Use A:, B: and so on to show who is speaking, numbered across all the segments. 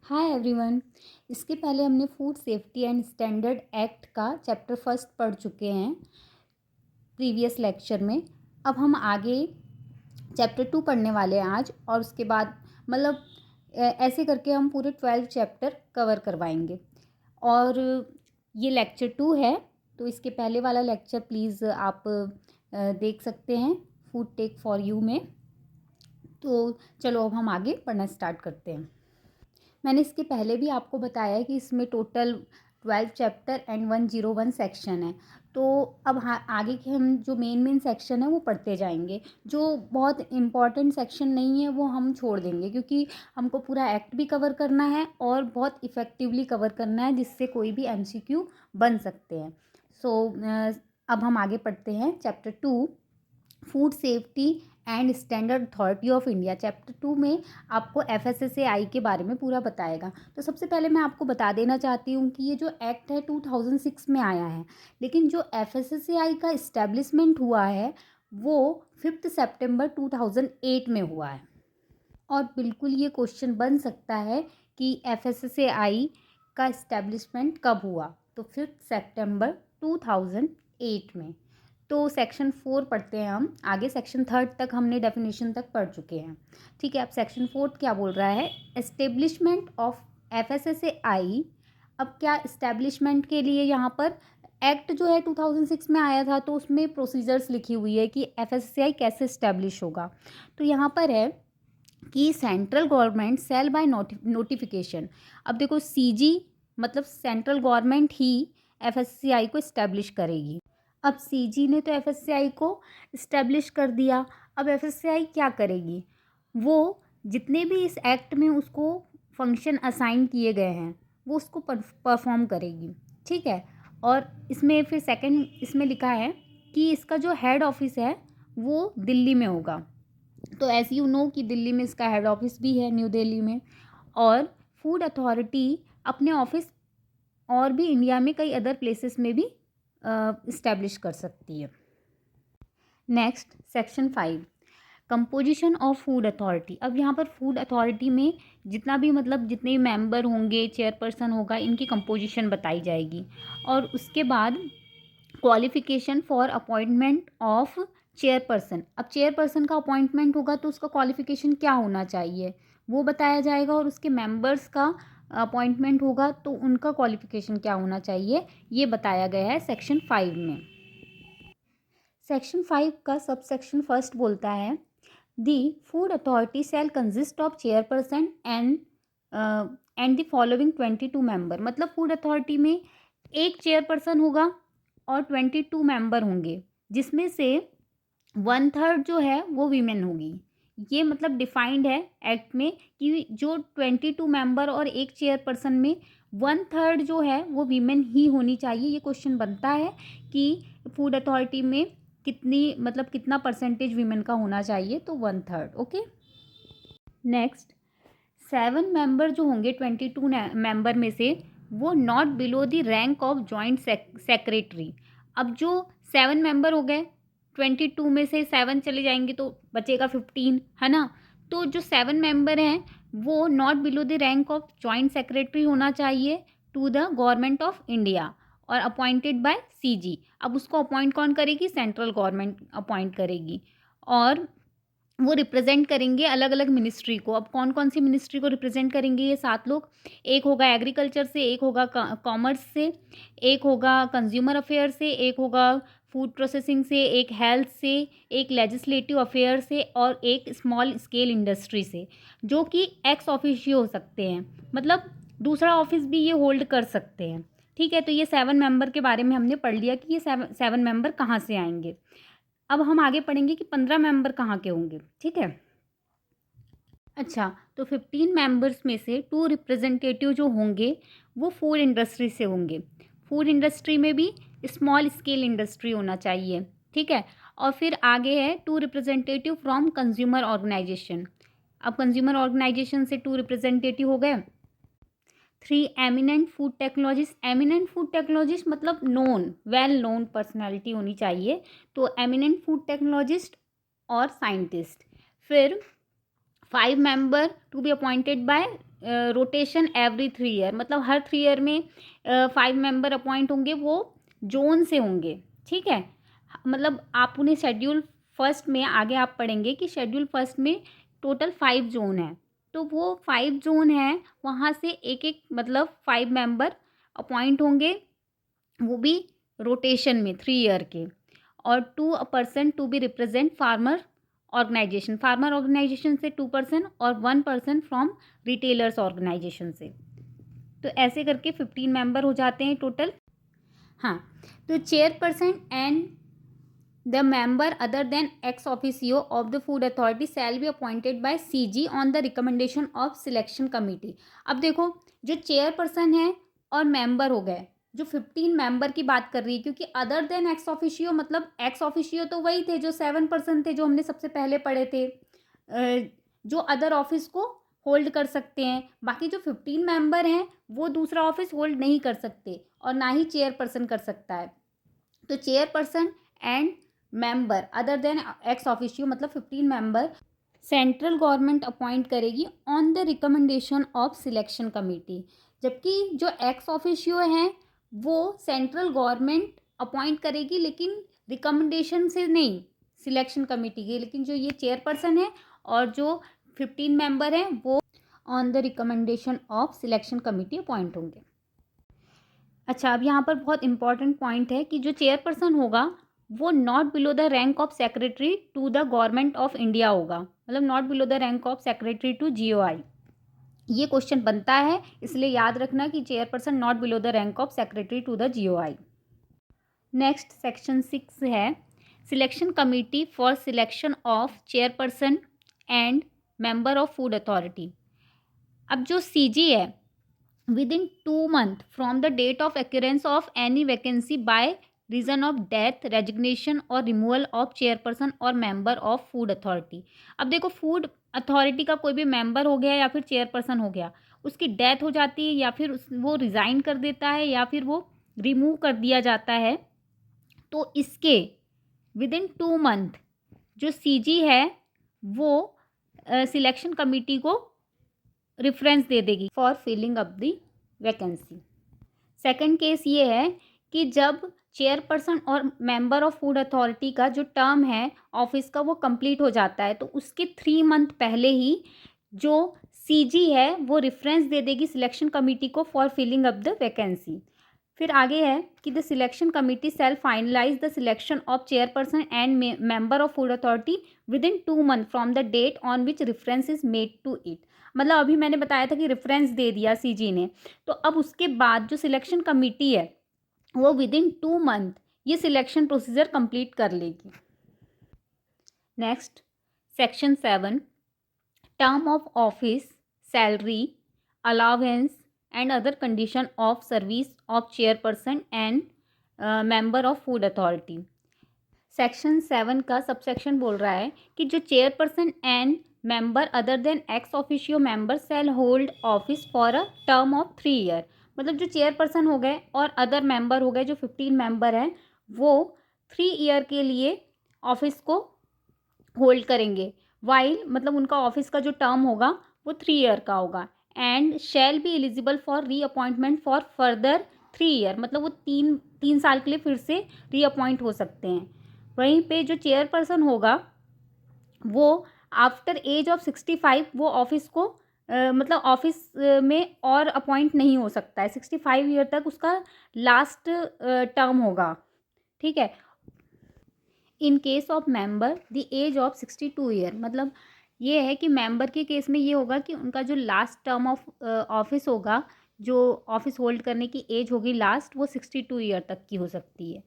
A: Hi everyone. इसके पहले हमने food safety and standard act का चैप्टर फर्स्ट पढ़ चुके हैं प्रीवियस लेक्चर में। अब हम आगे चैप्टर 2 पढ़ने वाले हैं आज, और उसके बाद मतलब ऐसे करके हम पूरे 12 चैप्टर कवर करवाएंगे। और ये लेक्चर 2 है, तो इसके पहले वाला लेक्चर प्लीज़ आप देख सकते हैं फूड टेक फॉर यू में। तो चलो अब हम आगे पढ़ना स्टार्ट करते हैं। मैंने इसके पहले भी आपको बताया है कि इसमें टोटल 12 चैप्टर एंड 101 सेक्शन है। तो अब आगे के हम जो मेन सेक्शन है वो पढ़ते जाएंगे। जो बहुत इम्पॉर्टेंट सेक्शन नहीं है वो हम छोड़ देंगे, क्योंकि हमको पूरा एक्ट भी कवर करना है और बहुत इफ़ेक्टिवली कवर करना है, जिससे कोई भी एमसीक्यू बन सकते हैं। सो अब हम आगे पढ़ते हैं chapter 2, food safety and standard authority of India. Chapter 2 में आपको FSSAI के बारे में पूरा बताएगा। तो सबसे पहले मैं आपको बता देना चाहती हूँ कि ये जो एक्ट है 2006 में आया है, लेकिन जो FSSAI का इस्टेब्लिशमेंट हुआ है वो 5 सितंबर 2008 में हुआ है। और बिल्कुल ये क्वेश्चन बन सकता है कि FSSAI का इस्टेब्लिशमेंट कब हुआ, तो 5 सितंबर 2008 में। तो सेक्शन 4 पढ़ते हैं हम आगे। सेक्शन 3 तक हमने डेफिनेशन तक पढ़ चुके हैं, ठीक है। अब सेक्शन 4 क्या बोल रहा है, एस्टेब्लिशमेंट ऑफ FSSAI। अब क्या इस्टेब्लिशमेंट के लिए यहाँ पर एक्ट जो है 2006 में आया था, तो उसमें प्रोसीजर्स लिखी हुई है कि FSSAI कैसे इस्टेब्लिश होगा। तो यहाँ पर है कि central government shall by notification. अब देखो CG मतलब सेंट्रल गवर्नमेंट ही FSSAI को इस्टेब्लिश करेगी। अब CG ने तो FSSAI को इस्टेब्लिश कर दिया, अब FSSAI क्या करेगी, वो जितने भी इस एक्ट में उसको फंक्शन असाइन किए गए हैं वो उसको परफॉर्म करेगी, ठीक है। और इसमें फिर सेकंड इसमें लिखा है कि इसका जो हेड ऑफिस है वो दिल्ली में होगा। तो एज यू नो कि दिल्ली में इसका हेड ऑफिस भी है, न्यू दिल्ली में। और फूड अथॉरिटी अपने ऑफिस और भी इंडिया में कई अदर प्लेसेस में भी इस्टेब्लिश कर सकती है। Next section 5, composition of food authority. अब यहाँ पर फूड अथॉरिटी में जितना भी मतलब जितने भी मेंबर होंगे, चेयरपर्सन होगा, इनकी कंपोजिशन बताई जाएगी। और उसके बाद qualification for appointment of chairperson. अब चेयरपर्सन का अपॉइंटमेंट होगा तो उसका क्वालिफिकेशन क्या होना चाहिए वो बताया जाएगा, और उसके मेंबर्स का अपॉइंटमेंट होगा तो उनका क्वालिफिकेशन क्या होना चाहिए ये बताया गया है सेक्शन 5 में। सेक्शन 5 का सब सेक्शन फर्स्ट बोलता है दी food authority shell consist of chairperson and the following 22 member. मतलब फूड अथॉरिटी में एक चेयरपर्सन होगा और 22 मेंबर होंगे, जिसमें से 1/3 जो है वो वीमेन होगी। ये मतलब डिफाइंड है एक्ट में कि जो 22 मेंबर और एक चेयरपर्सन में 1/3 जो है वो वीमेन ही होनी चाहिए। ये क्वेश्चन बनता है कि फूड अथॉरिटी में कितनी मतलब कितना परसेंटेज वीमेन का होना चाहिए, तो 1/3। ओके। नेक्स्ट 7 मेंबर जो होंगे 22 मेंबर में से, वो not below the rank of joint secretary. अब जो 7 मेंबर हो गए, 22 में से 7 चले जाएंगे तो बचेगा 15, है ना। तो जो 7 मेंबर हैं वो not below the rank of joint secretary होना चाहिए to the government of India और अपॉइंटेड बाय CG। अब उसको अपॉइंट कौन करेगी, सेंट्रल गवर्नमेंट अपॉइंट करेगी। और वो रिप्रेजेंट करेंगे अलग अलग मिनिस्ट्री को। अब कौन कौन सी मिनिस्ट्री को रिप्रेजेंट करेंगे ये 7 लोग, एक होगा एग्रीकल्चर से, एक होगा कॉमर्स से, एक होगा कंज्यूमर अफेयर से, एक होगा फूड प्रोसेसिंग से, एक हेल्थ से, एक लेजिस्लेटिव अफेयर से और एक स्मॉल स्केल इंडस्ट्री से, जो कि एक्स ऑफिशियो हो सकते हैं, मतलब दूसरा ऑफिस भी ये होल्ड कर सकते हैं, ठीक है। तो ये 7 मेंबर के बारे में हमने पढ़ लिया कि ये 7 मेंबर कहाँ से आएंगे। अब हम आगे पढ़ेंगे कि 15 मेंबर कहाँ के होंगे, ठीक है। अच्छा, तो 15 मेंबर्स में से 2 रिप्रेजेंटेटिव जो होंगे वो फूड इंडस्ट्री से होंगे। फूड इंडस्ट्री में भी स्मॉल स्केल इंडस्ट्री होना चाहिए, ठीक है। और फिर आगे है 2 रिप्रेजेंटेटिव फ्रॉम कंज्यूमर ऑर्गेनाइजेशन। अब कंज्यूमर ऑर्गेनाइजेशन से 2 रिप्रेजेंटेटिव हो गए। 3 eminent food technologist. Eminent food technologist मतलब नोन, वेल नोन पर्सनैलिटी होनी चाहिए, तो एमिनेंट फूड टेक्नोलॉजिस्ट और साइंटिस्ट। फिर 5 member to be appointed by rotation every 3 year, मतलब हर 3 ईयर में 5 मेंबर अपॉइंट होंगे, वो जोन से होंगे, ठीक है। मतलब आप उन्हें शेड्यूल फर्स्ट में आगे आप पढ़ेंगे कि शेड्यूल फर्स्ट में टोटल 5 जोन है, तो वो 5 जोन है, वहाँ से एक एक मतलब 5 मेंबर अपॉइंट होंगे, वो भी रोटेशन में 3 ईयर के। और 2 person to be represent farmer organisation से 2 पर्सन और 1 पर्सन फ्रॉम रिटेलर्स ऑर्गेनाइजेशन से। तो ऐसे करके 15 मेंबर हो जाते हैं टोटल। हाँ, तो chairperson and the member other than ex officio of the food authority shall be appointed bye CG on the recommendation of selection committee. अब देखो, जो चेयरपर्सन है और मेंबर हो गए, जो 15 मेंबर की बात कर रही है, क्योंकि अदर देन एक्स ऑफिशियो, मतलब एक्स ऑफिशियो तो वही थे जो 7 पर्सन थे, जो हमने सबसे पहले पढ़े थे, जो अदर ऑफिस को होल्ड कर सकते हैं। बाकी जो 15 मेंबर हैं वो दूसरा ऑफिस होल्ड नहीं कर सकते और ना ही चेयरपर्सन कर सकता है। तो chairperson and member other than ex officio, मतलब 15 मेंबर सेंट्रल गवर्नमेंट अपॉइंट करेगी on the recommendation of selection committee, जबकि जो एक्स ऑफिशियो हैं वो सेंट्रल गवर्नमेंट अपॉइंट करेगी, लेकिन रिकमेंडेशन से नहीं सिलेक्शन कमेटी के। लेकिन जो ये चेयरपर्सन है और जो 15 मेंबर हैं वो on the recommendation of selection committee appoint होंगे। अच्छा, अब यहाँ पर बहुत इंपॉर्टेंट पॉइंट है कि जो चेयरपर्सन होगा वो not below the rank of secretary to the government of India होगा, मतलब not below the rank of secretary to GOI. ये क्वेश्चन बनता है, इसलिए याद रखना कि chairperson not below the rank of secretary to the GOI. Next section 6 है selection committee for selection of chairperson and member of food authority. अब जो सीजी है, within 2 months from the date of occurrence of any vacancy by reason of death, resignation or removal of chairperson or member of food authority। अब देखो, food authority का कोई भी member हो गया या फिर चेयरपर्सन हो गया, उसकी डेथ हो जाती है या फिर वो रिज़ाइन कर देता है या फिर वो रिमूव कर दिया जाता है, तो इसके विदिन 2 मंथ जो सीजी है वो सिलेक्शन कमिटी को रेफरेंस दे देगी for filling up the vacancy. Second case ये है कि जब चेयरपर्सन और मेंबर ऑफ फूड अथॉरिटी का जो टर्म है ऑफिस का वो कंप्लीट हो जाता है, तो उसके 3 मंथ पहले ही जो सीजी है वो रेफरेंस दे देगी सिलेक्शन कमिटी को for filling up the vacancy. फिर आगे है कि the selection committee shall finalise the selection of chairperson and member of food authority within 2 month from the date on which reference is made to it. मतलब अभी मैंने बताया था कि रेफरेंस दे दिया सीजी ने, तो अब उसके बाद जो सिलेक्शन कमिटी है वो विदिन 2 मंथ ये सिलेक्शन प्रोसीजर कंप्लीट कर लेगी। Next section 7 term of office, salary, allowance and other condition of service of chairperson and member of food authority. Section 7 का सबसेक्शन बोल रहा है कि जो chairperson and member other than ex officio member shall hold office for a term of 3 year. मतलब जो chairperson हो गए और अदर मेंबर हो गए, जो 15 मेंबर हैं, वो 3 ईयर के लिए ऑफिस को होल्ड करेंगे। वाइल मतलब उनका ऑफिस का जो टर्म होगा वो 3 ईयर का होगा। And shall be eligible for reappointment for further 3 year, मतलब वो तीन साल के लिए फिर से रीअपॉइंट हो सकते हैं। वहीं पे जो चेयरपर्सन होगा वो आफ्टर एज ऑफ 65 वो ऑफिस को मतलब ऑफिस में और अपॉइंट नहीं हो सकता है। 65 ईयर तक उसका लास्ट टर्म होगा, ठीक है। In case of member the age of 62 year, मतलब ये है कि मेंबर के केस में ये होगा कि उनका जो लास्ट टर्म ऑफ ऑफिस होगा, जो ऑफिस होल्ड करने की एज होगी लास्ट, वो 62 ईयर तक की हो सकती है।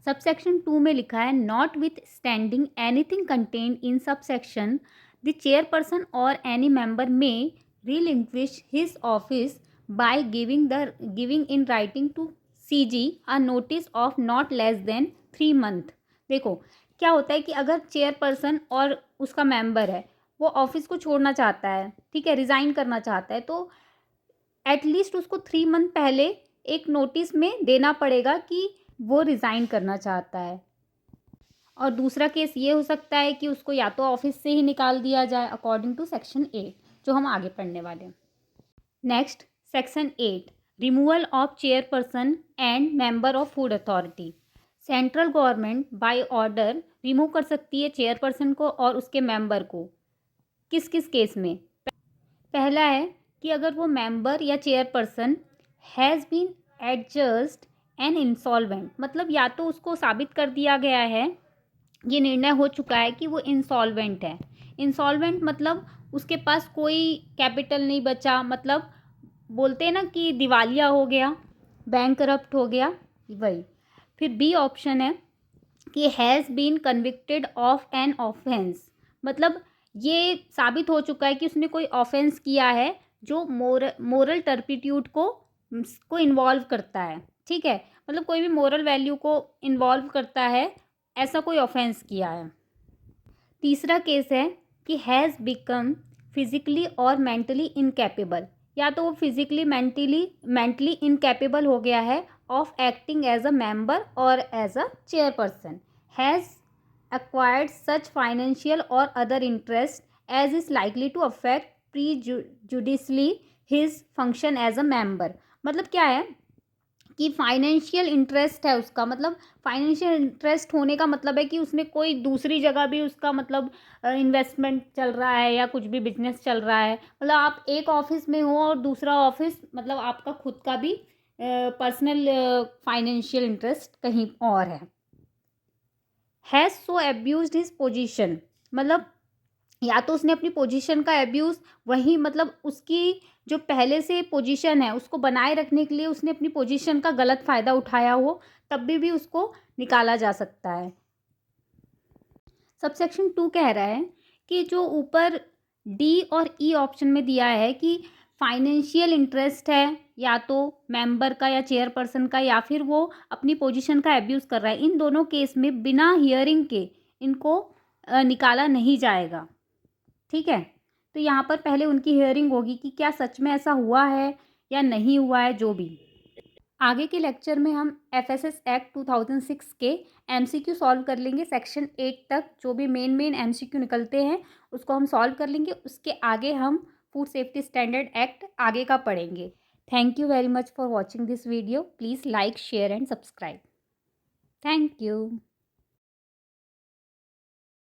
A: सबसेक्शन 2 में लिखा है notwithstanding anything contained in subsection the chairperson और any member may relinquish his office by giving in writing to CG a notice of not less than 3 month. देखो क्या होता है कि अगर चेयरपर्सन और उसका मेंबर है वो ऑफिस को छोड़ना चाहता है, ठीक है, रिज़ाइन करना चाहता है, तो एटलीस्ट उसको 3 मंथ पहले एक नोटिस में देना पड़ेगा कि वो रिज़ाइन करना चाहता है। और दूसरा केस ये हो सकता है कि उसको या तो ऑफिस से ही निकाल दिया जाए अकॉर्डिंग टू सेक्शन 8, जो हम आगे पढ़ने वाले हैं। Next, section 8, removal of chairperson and member of food authority. Central government by order remove कर सकती है चेयरपर्सन को और उसके मेंबर को। किस किस केस में? पहला है कि अगर वो मेंबर या chairperson has been adjudged an insolvent, मतलब या तो उसको साबित कर दिया गया है, ये निर्णय हो चुका है कि वो इंसॉल्वेंट है। इंसॉल्वेंट मतलब उसके पास कोई कैपिटल नहीं बचा, मतलब बोलते हैं ना कि दिवालिया हो गया, बैंक करप्ट हो गया, वही। फिर बी ऑप्शन है कि has been convicted of an offence, मतलब ये साबित हो चुका है कि उसने कोई ऑफेंस किया है जो मोरल टर्पिट्यूड को इन्वॉल्व करता है, ठीक है, मतलब कोई भी मोरल वैल्यू को इन्वॉल्व करता है, ऐसा कोई ऑफेंस किया है। तीसरा केस है कि हैज़ बिकम फिजिकली और मेंटली इनकैपेबल, या तो वो फिजिकली मेंटली इनकैपेबल हो गया है of acting as a member और as a chairperson, has acquired such financial or other interest as is likely to affect prejudicially his function as a member। मतलब क्या है कि फाइनेंशियल इंटरेस्ट है उसका, मतलब फाइनेंशियल इंटरेस्ट होने का मतलब है कि उसने कोई दूसरी जगह भी उसका मतलब इन्वेस्टमेंट चल रहा है या कुछ भी बिजनेस चल रहा है, मतलब आप एक ऑफिस में हो और दूसरा ऑफिस मतलब आपका खुद का भी पर्सनल फाइनेंशियल इंटरेस्ट कहीं और है। हैज़ सो एब्यूज्ड हिज पोजीशन, मतलब या तो उसने अपनी पोजीशन का एब्यूज़, वही मतलब उसकी जो पहले से पोजीशन है उसको बनाए रखने के लिए उसने अपनी पोजीशन का गलत फ़ायदा उठाया हो, तब भी उसको निकाला जा सकता है। सबसेक्शन 2 कह रहा है कि जो ऊपर डी और ई ऑप्शन में दिया है कि फाइनेंशियल इंटरेस्ट है या तो मेंबर का या चेयरपर्सन का, या फिर वो अपनी पोजीशन का एब्यूज़ कर रहा है, इन दोनों केस में बिना हियरिंग के इनको निकाला नहीं जाएगा, ठीक है। तो यहाँ पर पहले उनकी हियरिंग होगी कि क्या सच में ऐसा हुआ है या नहीं हुआ है, जो भी। आगे के लेक्चर में हम एफएसएस एक्ट 2006 के एमसीक्यू सॉल्व कर लेंगे, सेक्शन 8 तक जो भी मेन एमसीक्यू निकलते हैं उसको हम सॉल्व कर लेंगे। उसके आगे हम फूड सेफ्टी स्टैंडर्ड एक्ट आगे का पढ़ेंगे। Thank you very much for watching this video. Please like, share and subscribe. Thank you.